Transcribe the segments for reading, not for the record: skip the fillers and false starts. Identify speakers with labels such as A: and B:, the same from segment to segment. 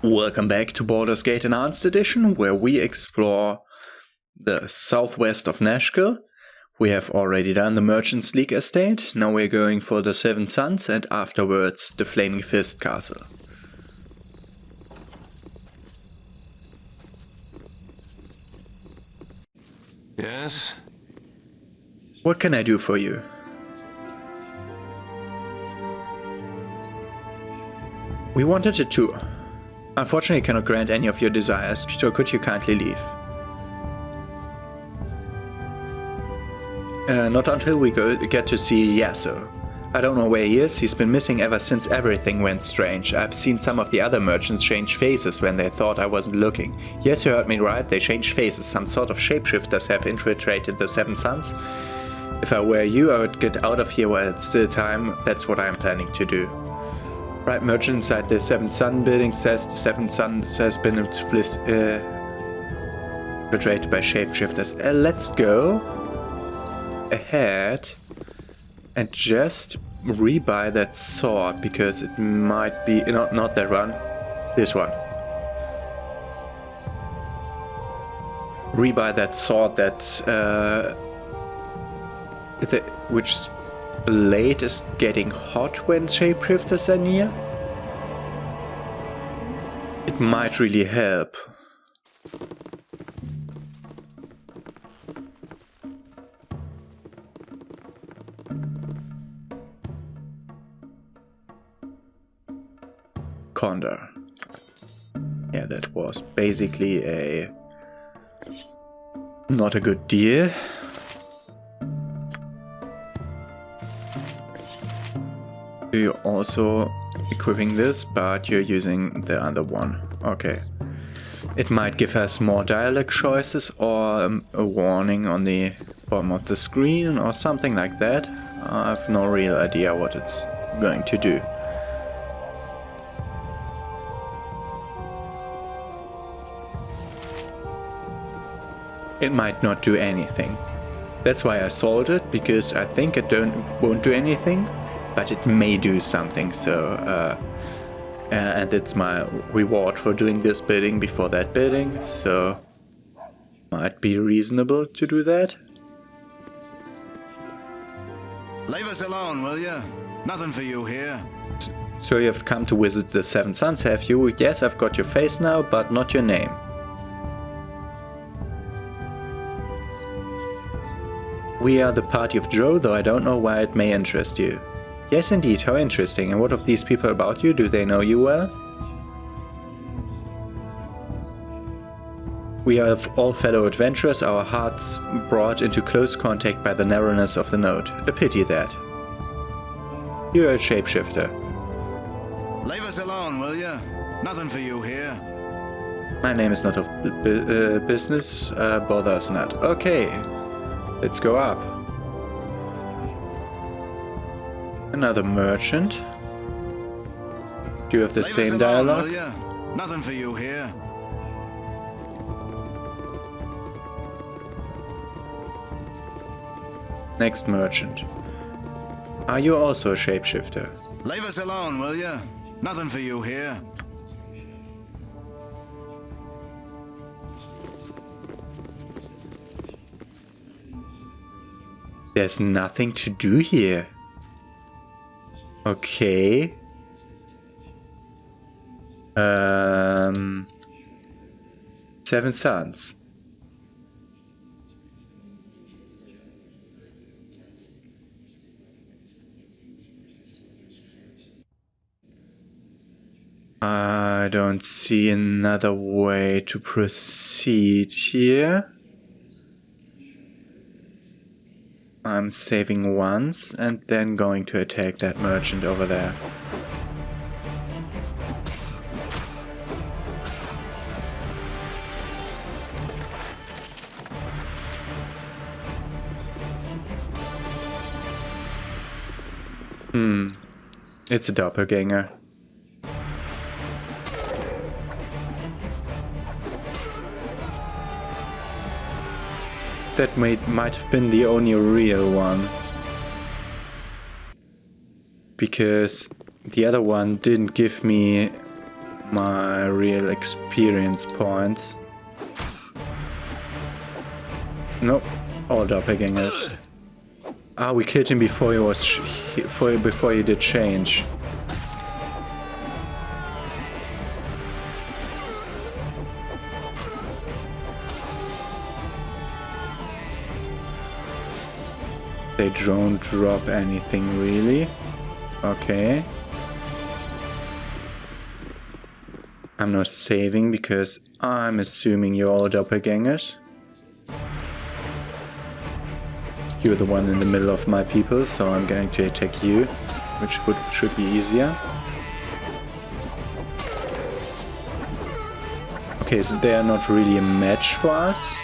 A: Welcome back to Baldur's Gate Enhanced Edition, where we explore the southwest of Nashkel. We have already done the Merchant's League estate, now we're going for the Seven Suns and afterwards the Flaming Fist Castle.
B: Yes?
A: What can I do for you? We wanted a tour. Unfortunately, I cannot grant any of your desires, so could you kindly leave? Not until we get to see Yasso. I don't know where he is, he's been missing ever since everything went strange. I've seen some of the other merchants change faces when they thought I wasn't looking. Yes, you heard me right, they changed faces. Some sort of shapeshifters have infiltrated the Seven Suns. If I were you, I would get out of here while it's still time. That's what I'm planning to do. Right, merchant inside the Seven Sun building says the Seven Suns has been infiltrated by shapeshifters. Let's go ahead and just rebuy that sword, because it might be not that one, this one. Rebuy that sword that which blade is getting hot when shapeshifters are near. It might really help. Condor. Yeah, that was basically not a good deal. You're also equipping this, but you're using the other one. Okay. It might give us more dialogue choices or a warning on the bottom of the screen or something like that. I have no real idea what it's going to do. It might not do anything. That's why I sold it, because I think it won't do anything. But it may do something, so and it's my reward for doing this building before that building, so might be reasonable to do that.
C: Leave us alone, will you? Nothing for you here.
A: So you have come to visit the Seven Suns, have you? Yes, I've got your face now, but not your name. We are the party of Joe, though I don't know why it may interest you. Yes, indeed, how interesting. And what of these people about you? Do they know you well? We are all fellow adventurers, our hearts brought into close contact by the narrowness of the note. A pity that. You are a shapeshifter.
C: Leave us alone, will you? Nothing for you here.
A: My name is not of business, bother us not. Okay, let's go up. Another merchant. Do you have the same dialogue?
C: Nothing for you here.
A: Next merchant. Are you also a shapeshifter?
C: Leave us alone, will you? Nothing for you here.
A: There's nothing to do here. Okay. Seven Suns. I don't see another way to proceed here. I'm saving once and then going to attack that merchant over there. It's a doppelganger. That might have been the only real one. Because the other one didn't give me my real experience points. Nope, all doppelgangers. Ah, we killed him before he was before he did change. They don't drop anything really. Okay. I'm not saving because I'm assuming you're all doppelgangers. You're the one in the middle of my people, so I'm going to attack you, which should be easier. Okay, so they are not really a match for us.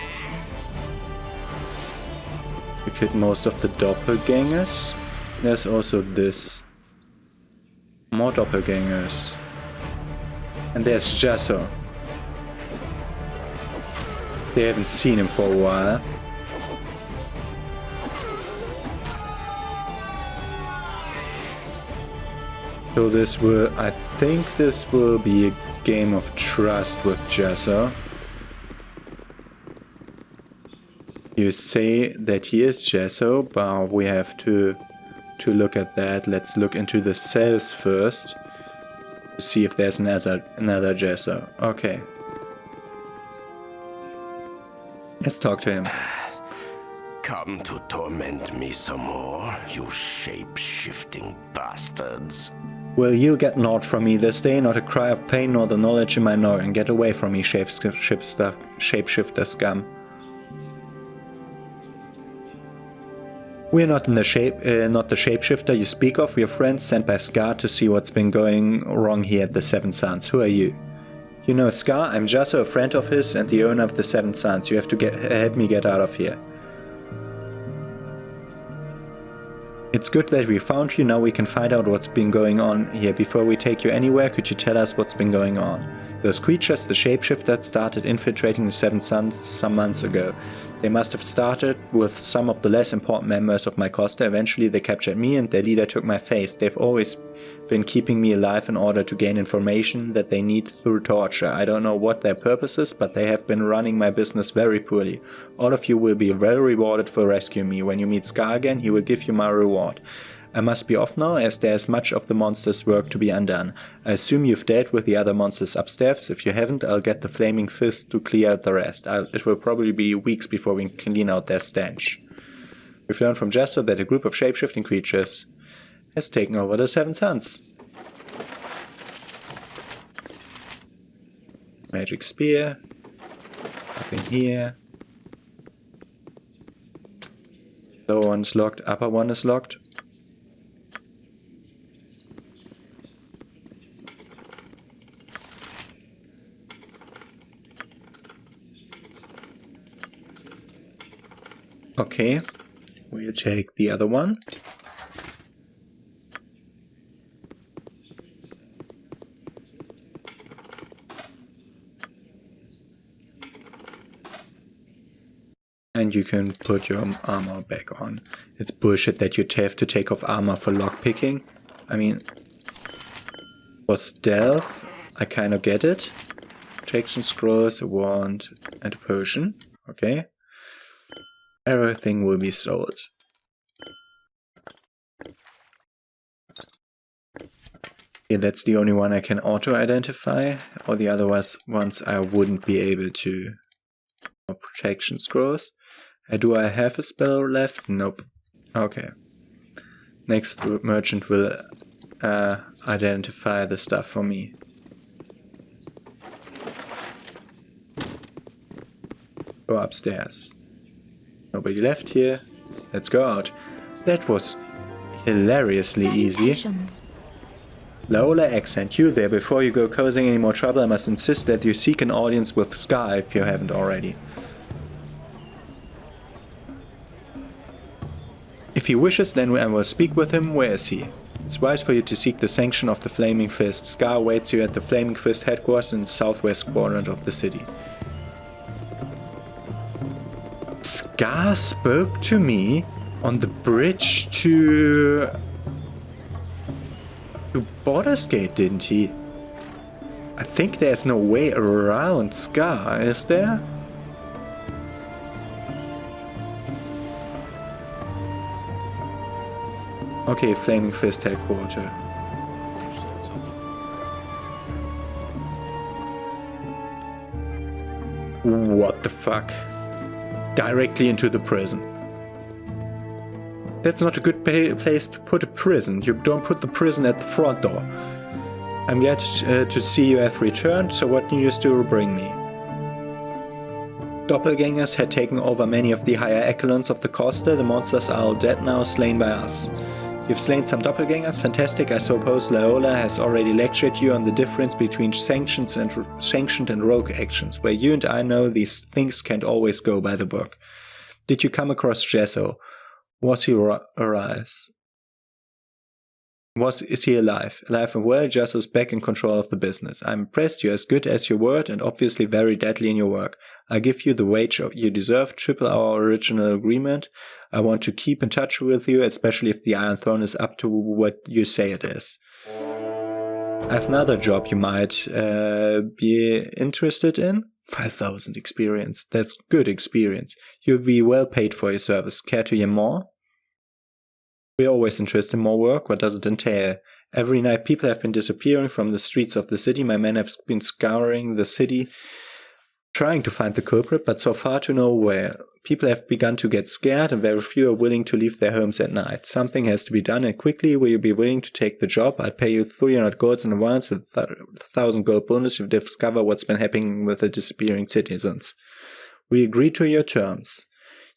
A: We killed most of the doppelgangers. There's also this. More doppelgangers. And there's Jasso. They haven't seen him for a while. So this will, I think this will be a game of trust with Jasso. You say that he is Jasso, but we have to look at that. Let's look into the cells first. To see if there's another Jasso. Okay. Let's talk to him.
D: Come to torment me some more, you shape-shifting bastards.
A: Well, you'll get naught from me this day, not a cry of pain nor the knowledge in my noggin. Get away from me, shapeshifter scum. We're not the shapeshifter you speak of. We're friends sent by Scar to see what's been going wrong here at the Seven Suns. Who are you? You know Scar? I'm Jasso, a friend of his and the owner of the Seven Suns. You have to help me get out of here. It's good that we found you. Now we can find out what's been going on here. Before we take you anywhere, could you tell us what's been going on? Those creatures, the shapeshifters, started infiltrating the Seven Suns some months ago. They must have started with some of the less important members of my Costa. Eventually they captured me and their leader took my face. They've always been keeping me alive in order to gain information that they need through torture. I don't know what their purpose is, but they have been running my business very poorly. All of you will be well rewarded for rescuing me. When you meet Scar again, he will give you my reward. I must be off now, as there is much of the monster's work to be undone. I assume you've dealt with the other monsters upstairs. If you haven't, I'll get the Flaming Fist to clear out the rest. It will probably be weeks before we can clean out their stench. We've learned from Jasso that a group of shape-shifting creatures has taken over the Seven Suns. Magic Spear. Nothing here. Lower one is locked, upper one is locked. Okay, we'll take the other one. And you can put your armor back on. It's bullshit that you'd have to take off armor for lockpicking. I mean, for stealth, I kind of get it. Protection scrolls, a wand, and a potion. Okay. Everything will be sold. Yeah, that's the only one I can auto-identify. All the other ones I wouldn't be able to. Protection scrolls. Do I have a spell left? Nope. Okay. Next merchant will identify the stuff for me. Go upstairs. Nobody left here. Let's go out. That was hilariously easy. Laola accent, you there. Before you go causing any more trouble, I must insist that you seek an audience with Scar if you haven't already. If he wishes, then I will speak with him. Where is he? It's wise for you to seek the sanction of the Flaming Fist. Scar awaits you at the Flaming Fist headquarters in the southwest quadrant of the city. Scar spoke to me on the bridge to Baldur's Gate, didn't he? I think there's no way around Scar, is there? Okay, Flaming Fist headquarters. What the fuck? Directly into the prison. That's not a good place to put a prison. You don't put the prison at the front door. I'm glad to see you have returned, so what news do you bring me? Doppelgangers had taken over many of the higher echelons of the Costa. The monsters are all dead now, slain by us. You've slain some doppelgangers, fantastic. I suppose Laola has already lectured you on the difference between sanctioned and rogue actions, where you and I know these things can't always go by the book. Did you come across Gesso? Was he Is he alive? Alive and well, Gesso's back in control of the business. I'm impressed. You're as good as your word and obviously very deadly in your work. I give you the wage you deserve, triple our original agreement. I want to keep in touch with you, especially if the Iron Throne is up to what you say it is. I have another job you might be interested in. 5,000 experience. That's good experience. You'll be well paid for your service. Care to hear more? We're always interested in more work. What does it entail? Every night people have been disappearing from the streets of the city. My men have been scouring the city, trying to find the culprit, but so far to nowhere. People have begun to get scared and very few are willing to leave their homes at night. Something has to be done and quickly. Will you be willing to take the job? I'd pay you 300 golds in advance with 1,000 gold bonus if you discover what's been happening with the disappearing citizens. We agree to your terms.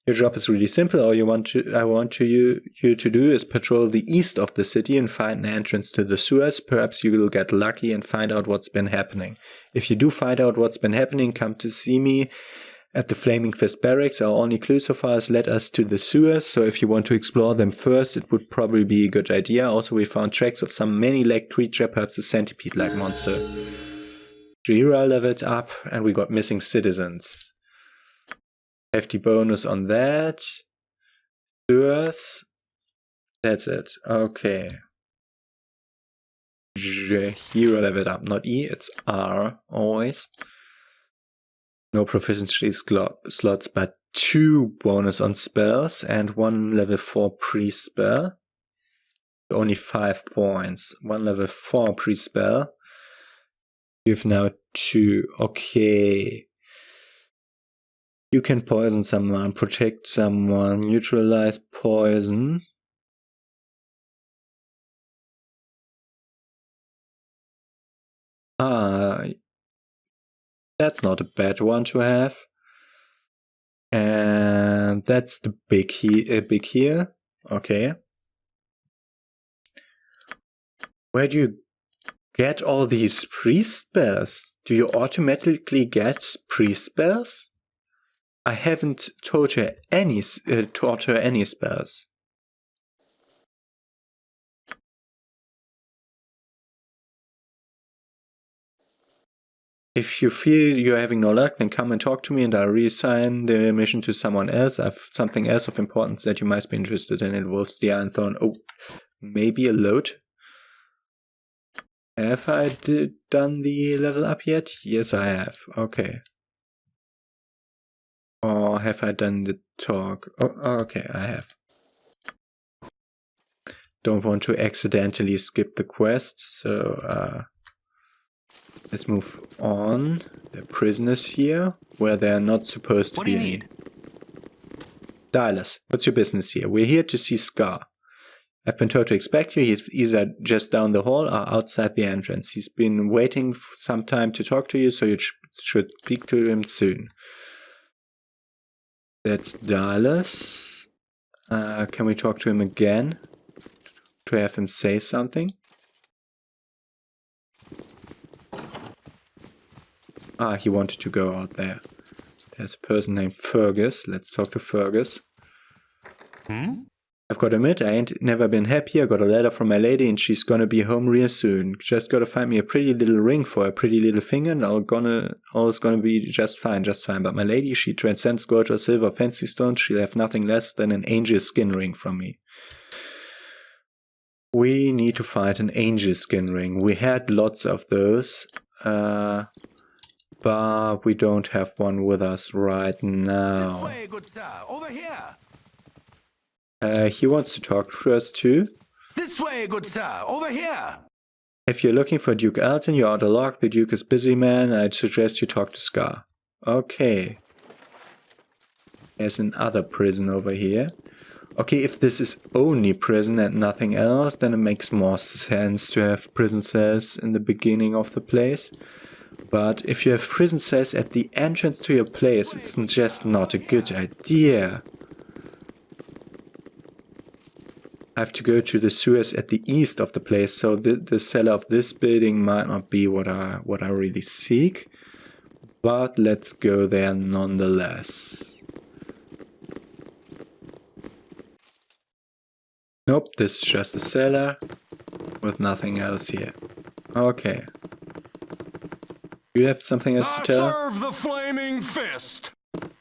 A: Your job is really simple. All I want you to do is patrol the east of the city and find an entrance to the sewers. Perhaps you will get lucky and find out what's been happening. If you do find out what's been happening, come to see me at the Flaming Fist Barracks. Our only clue so far has led us to the sewers, so if you want to explore them first, it would probably be a good idea. Also, we found tracks of some many-legged creature, perhaps a centipede-like monster. Jira leveled up, and we got missing citizens. Hefty bonus on that. Sewers. That's it. Okay. Hero leveled up. Not E, it's R always. No proficiency slots, but 2 bonus on spells and 1 level 4 pre-spell. Only 5 points. 1 level 4 pre-spell. You've now 2. Okay. You can poison someone, protect someone, neutralize poison. That's not a bad one to have. And that's the big here. Okay. Where do you get all these pre-spells? Do you automatically get pre-spells? I haven't taught her any spells. If you feel you're having no luck, then come and talk to me and I'll reassign the mission to someone else. I've something else of importance that you might be interested in. It involves the Iron Throne. Oh, maybe a load. Have I done the level up yet? Yes, I have. Okay. Or have I done the talk? Oh, okay, I have. Don't want to accidentally skip the quest, so let's move on. There are prisoners here, where they're not supposed to be any. Dialus, what's your business here? We're here to see Scar. I've been told to expect you. He's either just down the hall or outside the entrance. He's been waiting for some time to talk to you, so you should speak to him soon. That's Dallas. Can we talk to him again? To have him say something? He wanted to go out there. There's a person named Fergus. Let's talk to Fergus. I've got to admit, I ain't never been happier. Got a letter from my lady and she's gonna be home real soon. Just gotta find me a pretty little ring for a pretty little finger and all is gonna be just fine. But my lady, she transcends gold or silver fancy stones. She'll have nothing less than an angel skin ring from me. We need to find an angel skin ring. We had lots of those. But we don't have one with us right
C: This
A: now.
C: way, good sir. Over here.
A: He wants to talk to us too.
C: This way, good sir. Over here.
A: If you're looking for Duke Elton, you're out of luck. The Duke is busy, man. I'd suggest you talk to Scar. Okay. There's another prison over here. Okay, if this is only prison and nothing else, then it makes more sense to have prison cells in the beginning of the place. But if you have prison cells at the entrance to your place, it's just not a good idea. I have to go to the sewers at the east of the place, so the cellar of this building might not be what I really seek. But let's go there nonetheless. Nope, this is just a cellar with nothing else here. Okay. You have something else to tell?
B: Serve the flaming fist!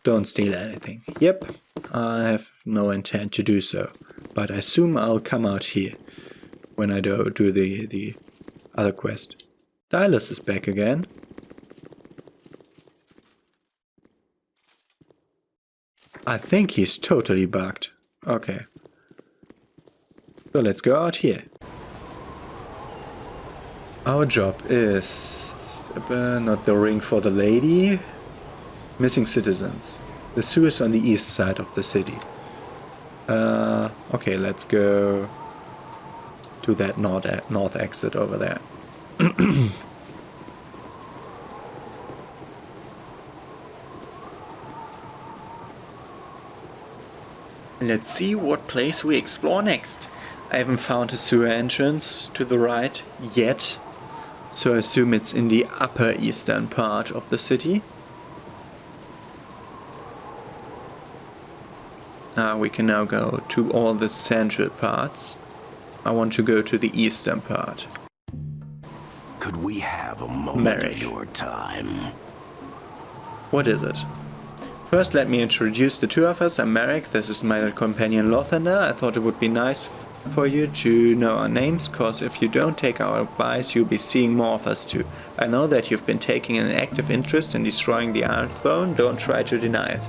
A: Don't steal anything. Yep, I have no intent to do so. But I assume I'll come out here when I do the other quest. Dylas is back again. I think he's totally bugged. Okay. So let's go out here. Our job is not the ring for the lady. Missing citizens. The sewers on the east side of the city. Okay, let's go to that north exit over there. Let's see what place we explore next. I haven't found a sewer entrance to the right yet, so I assume it's in the upper eastern part of the city. We can now go to all the central parts. I want to go to the eastern part.
D: Could we have a moment
A: Merrick.
D: of your time?
A: What is it? First, let me introduce the two of us. I'm Merrick, this is my companion Lothander. I thought it would be nice for you to know our names, cause if you don't take our advice, you'll be seeing more of us too. I know that you've been taking an active interest in destroying the Iron Throne, don't try to deny it.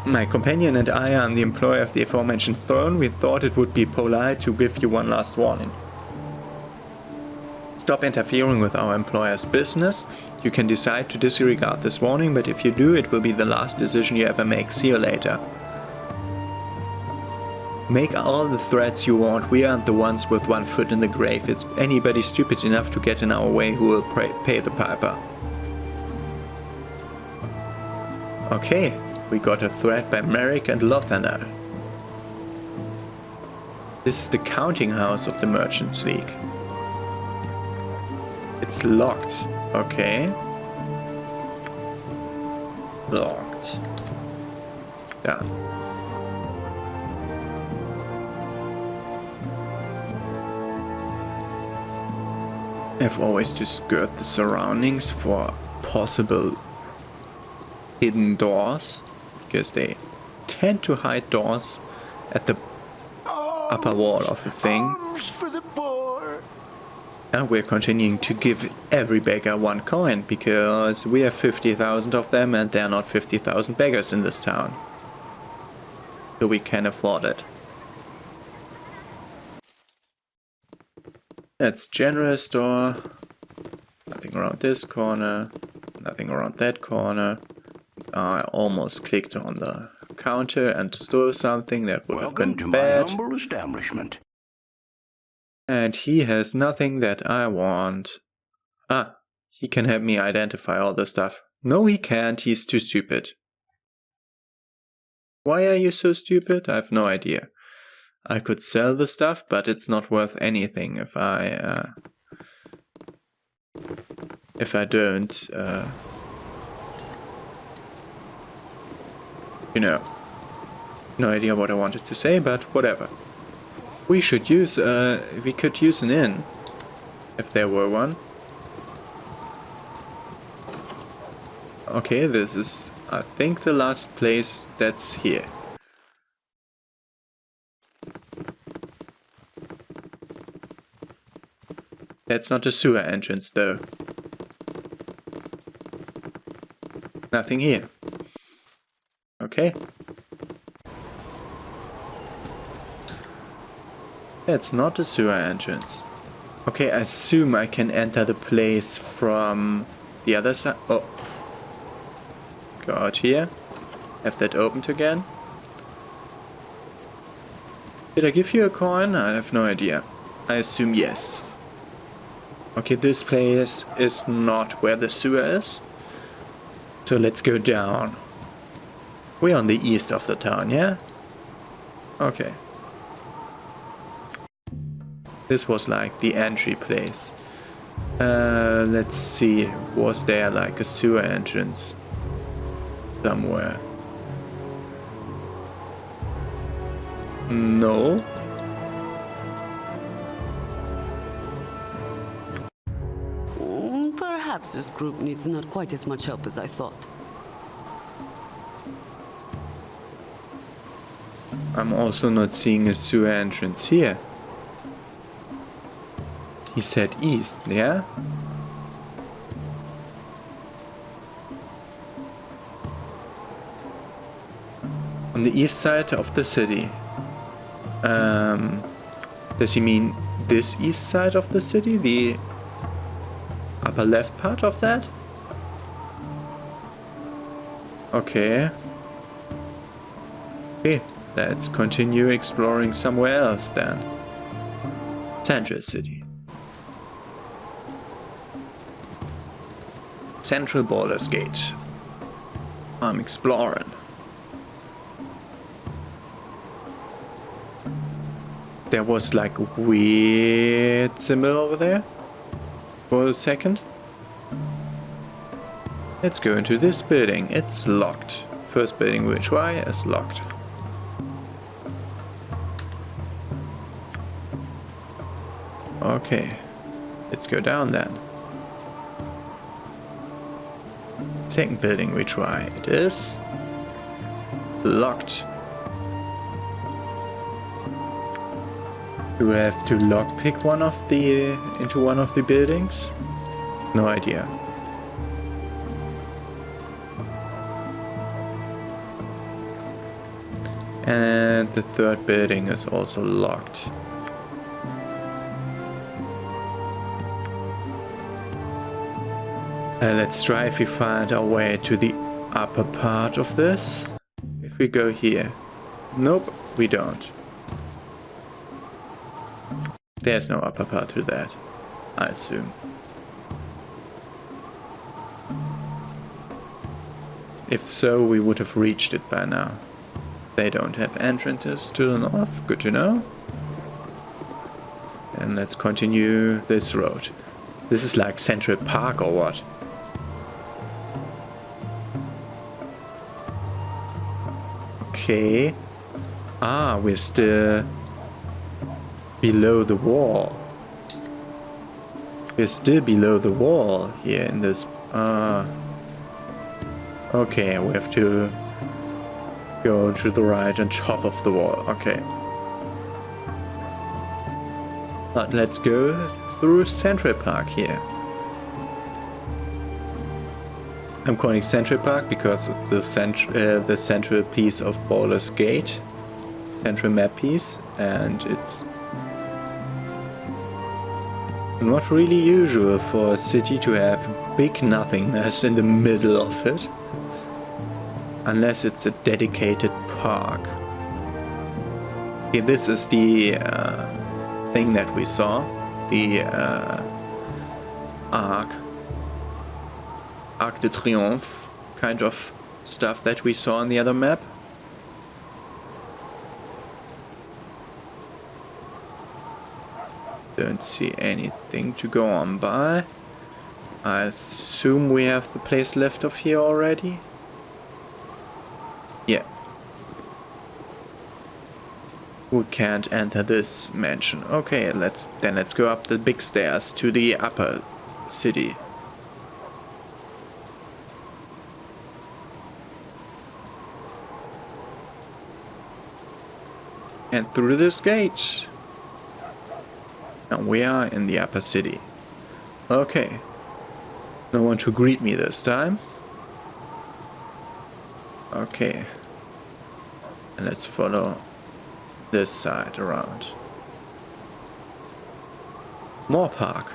A: My companion and I are the employer of the aforementioned throne. We thought it would be polite to give you one last warning. Stop interfering with our employer's business. You can decide to disregard this warning, but if you do, it will be the last decision you ever make. See you later. Make all the threats you want. We aren't the ones with one foot in the grave. It's anybody stupid enough to get in our way who will pay the piper. Okay. We got a threat by Merrick and Lothander. This is the counting house of the Merchants League. It's locked. Okay. Locked. Done. I've always to skirt the surroundings for possible hidden doors, because they tend to hide doors at the upper wall of the thing.
C: Arms for the poor.
A: And we're continuing to give every beggar one coin, because we have 50,000 of them and there are not 50,000 beggars in this town. So we can afford it. That's general store. Nothing around this corner. Nothing around that corner. I almost clicked on the counter and stole something that would have been
D: Welcome to
A: bad.
D: my humble establishment.
A: And he has nothing that I want. Ah, he can help me identify all the stuff. No, he can't. He's too stupid. Why are you so stupid? I have no idea. I could sell the stuff, but it's not worth anything if I don't, you know, no idea what I wanted to say, but whatever. We could use an inn, if there were one. Okay, this is, I think, the last place that's here. That's not a sewer entrance, though. Nothing here. Okay. That's not a sewer entrance. Okay, I assume I can enter the place from the other side. Oh. Go out here. Have that opened again. Did I give you a coin? I have no idea. I assume yes. Okay, this place is not where the sewer is. So let's go down. We're on the east of the town, yeah? Okay. This was like the entry place. Let's see. Was there like a sewer entrance somewhere? No.
E: Perhaps this group needs not quite as much help as I thought.
A: I'm also not seeing a sewer entrance here. He said east, yeah? On the east side of the city. Does he mean this east side of the city? The upper left part of that? Okay. Okay, let's continue exploring somewhere else then. Central City. Central Baldur's Gate. I'm exploring. There was like a weird symbol over there for a second. Let's go into this building. It's locked. First building we try is locked. Okay, let's go down then. Second building we try. It is locked. Do we have to lockpick one of the into one of the buildings? No idea. And the third building is also locked. Let's try if we find our way to the upper part of this. If we go here. Nope, we don't. There's no upper part to that, I assume. If so, we would have reached it by now. They don't have entrances to the north, good to know. And let's continue this road. This is like Central Park or what? Okay. Ah, we're still below the wall. We're still below the wall here in this. Okay, we have to go to the right on top of the wall. Okay. But let's go through Central Park here. I'm calling Central Park because it's the central piece of Baldur's Gate, central map piece, and it's not really usual for a city to have big nothingness in the middle of it, unless it's a dedicated park. Okay, this is the thing that we saw, the Arc de Triomphe kind of stuff that we saw on the other map. Don't see anything to go on by. I assume we have the place left of here already. Yeah. We can't enter this mansion. Okay, let's go up the big stairs to the upper city. And through this gate. And we are in the upper city. Okay. No one to greet me this time. Okay. And let's follow this side around. More park.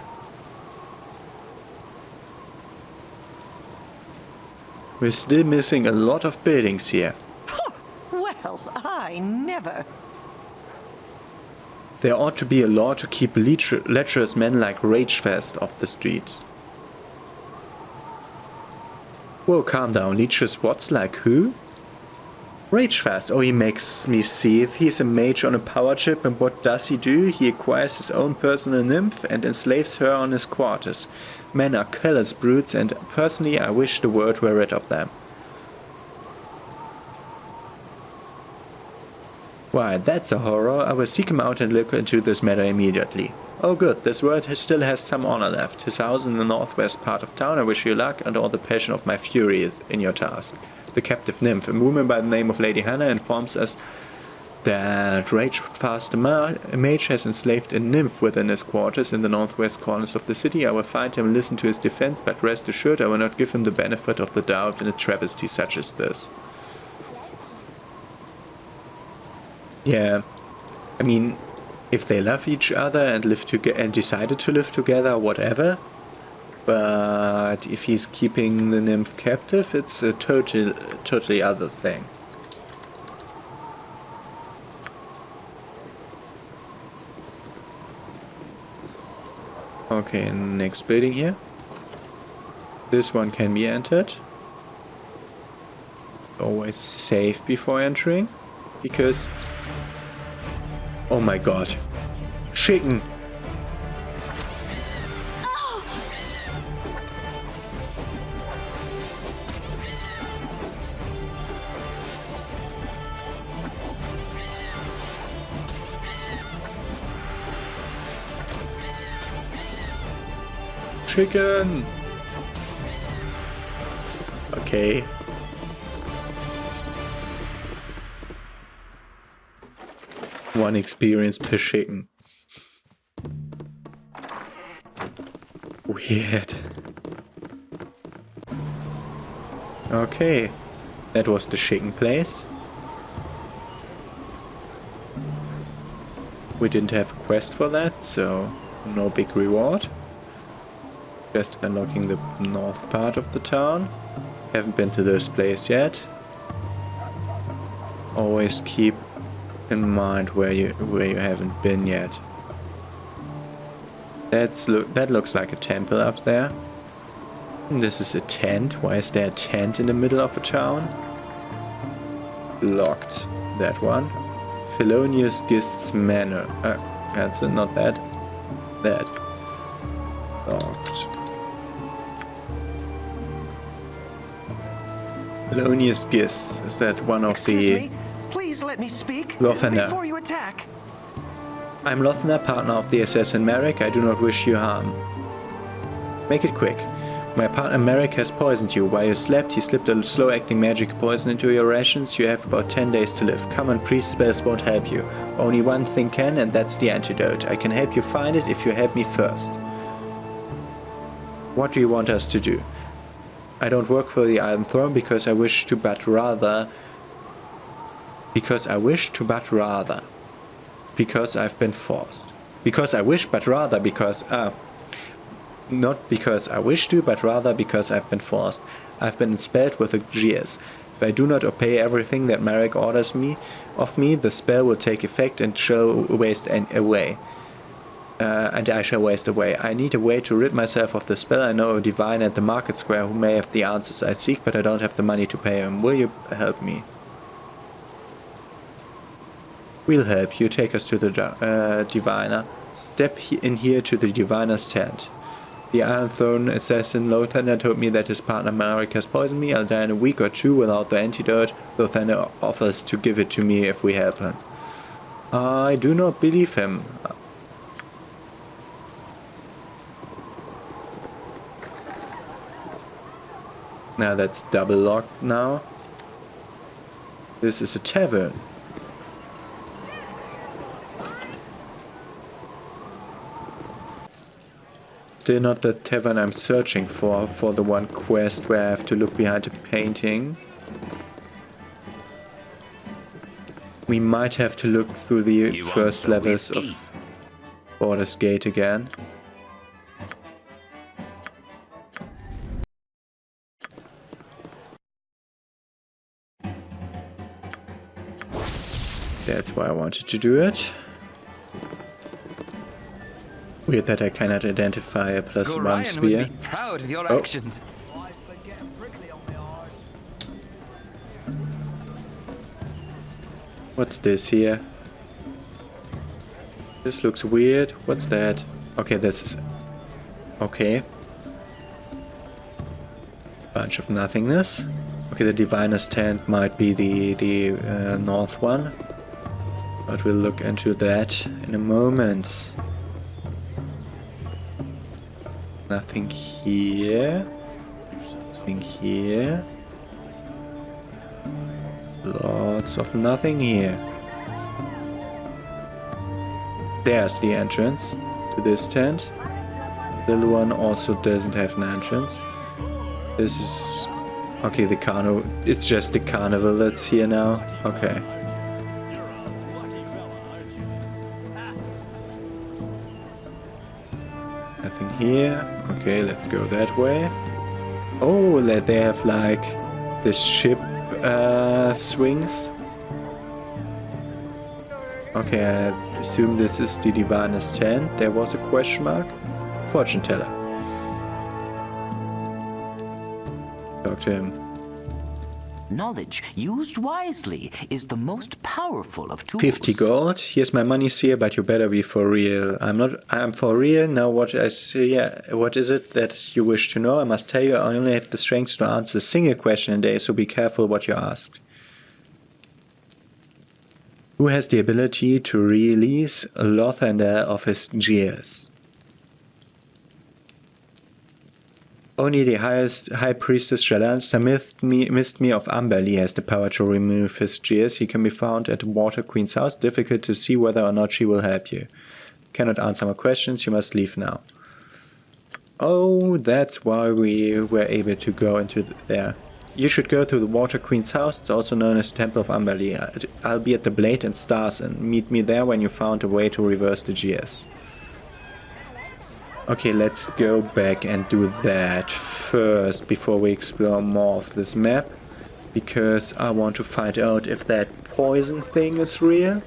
A: We're still missing a lot of buildings here.
F: Well, I never.
A: There ought to be a law to keep lecherous men like Ragefest off the street. Whoa, calm down. Leeches what's like who? Ragefast. Oh, he makes me seethe. He's a mage on a power chip, and what does he do? He acquires his own personal nymph and enslaves her on his quarters. Men are callous brutes, and personally I wish the world were rid of them. Why, that's a horror. I will seek him out and look into this matter immediately. Oh good, this world still has some honor left. His house in the northwest part of town. I wish you luck, and all the passion of my fury is in your task. The captive nymph, a woman by the name of Lady Hannah, informs us that Ragefast mage has enslaved a nymph within his quarters in the northwest corners of the city. I will find him and listen to his defense, but rest assured I will not give him the benefit of the doubt in a travesty such as this. Yeah, I mean, if they love each other and live together and decided to live together, whatever. But if he's keeping the nymph captive, it's a totally other thing. Okay, next building here. This one can be entered. Always safe before entering, because... Oh my god. Chicken! Chicken! Okay. One experience per chicken. Weird. Okay. That was the chicken place. We didn't have a quest for that, so no big reward. Just unlocking the north part of the town. Haven't been to this place yet. Always keep in mind where you haven't been yet. That looks like a temple up there. And this is a tent. Why is there a tent in the middle of a town? Locked. That one. Felonious Guests Manor. That's not that. That. Locked. Felonious Guests. Is that one of the...
F: Please let me speak
A: Lothander.
F: before you attack.
A: I'm Lothander, partner of the assassin Merrick. I do not wish you harm. Make it quick. My partner Merrick has poisoned you. While you slept, he slipped a slow-acting magic poison into your rations. You have about 10 days to live. Common priest spells won't help you. Only one thing can, and that's the antidote. I can help you find it if you help me first. What do you want us to do? I don't work for the Iron Throne because I wish to, but rather... Because I've been forced. Because I wish, but rather because... Not because I wish to, but rather because I've been forced. I've been spelled with a GS. If I do not obey everything that Merrick orders of me, the spell will take effect and shall waste away. And I shall waste away. I need a way to rid myself of the spell. I know a divine at the market square who may have the answers I seek, but I don't have the money to pay him. Will you help me? We'll help you. Take us to the diviner. Step in here to the diviner's tent. The Iron Throne assassin Lothander told me that his partner Merrick has poisoned me. I'll die in a week or two without the antidote. Lothander offers to give it to me if we help him. I do not believe him. Now that's double locked now. This is a tavern. Still not the tavern I'm searching for the one quest where I have to look behind a painting. We might have to look through the first levels of Baldur's Gate again. That's why I wanted to do it. Weird that I cannot identify a +1
G: Gorion
A: sphere.
G: would be proud of your
A: Oh.
G: actions.
A: What's this here? This looks weird. What's that? Okay, this is... Okay. Bunch of nothingness. Okay, the Diviner's Tent might be the north one. But we'll look into that in a moment. Nothing here. Nothing here. Lots of nothing here. There's the entrance to this tent. The little one also doesn't have an entrance. This is... Okay, the carnival... It's just the carnival that's here now. Okay. Nothing here. Okay, let's go that way. Oh, they have like this ship swings. Okay, I assume this is the Diviner's Tent. There was a question mark. Fortune teller. Talk to him.
H: Knowledge used wisely is the most powerful of tools.
A: 50 gold. Here's my money, sir, but you better be for real. I'm for real. Now what I see, what is it that you wish to know? I must tell you, I only have the strength to answer a single question a day, so be careful what you ask. Who has the ability to release Lothander of his jeers? Only the High Priestess Jalansta missed me of Amberley has the power to remove his jeers. He can be found at the Water Queen's house. Difficult to see whether or not she will help you. Cannot answer my questions. You must leave now. Oh, that's why we were able to go into there. You should go to the Water Queen's house. It's also known as Temple of Amberley. I'll be at the Blade and Stars, and meet me there when you found a way to reverse the jeers. Okay, let's go back and do that first before we explore more of this map, because I want to find out if that poison thing is real.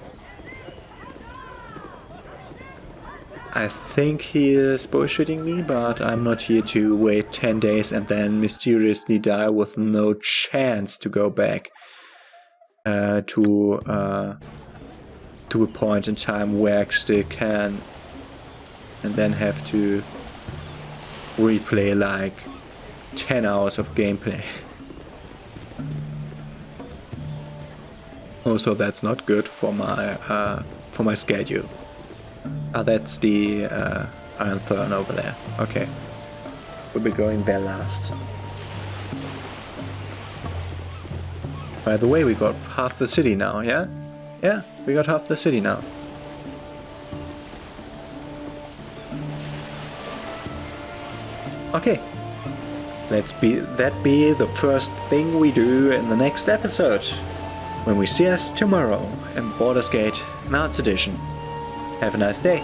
A: I think he is bullshitting me, but I'm not here to wait 10 days and then mysteriously die with no chance to go back to a point in time where I still can, and then have to replay like 10 hours of gameplay. Also, that's not good for my schedule. Ah, that's the Iron Throne over there. Okay. We'll be going there last. By the way, we got half the city now, yeah? Yeah, we got half the city now. Okay. That be the first thing we do in the next episode, when we see us tomorrow in Baldur's Gate 9th edition. Have a nice day.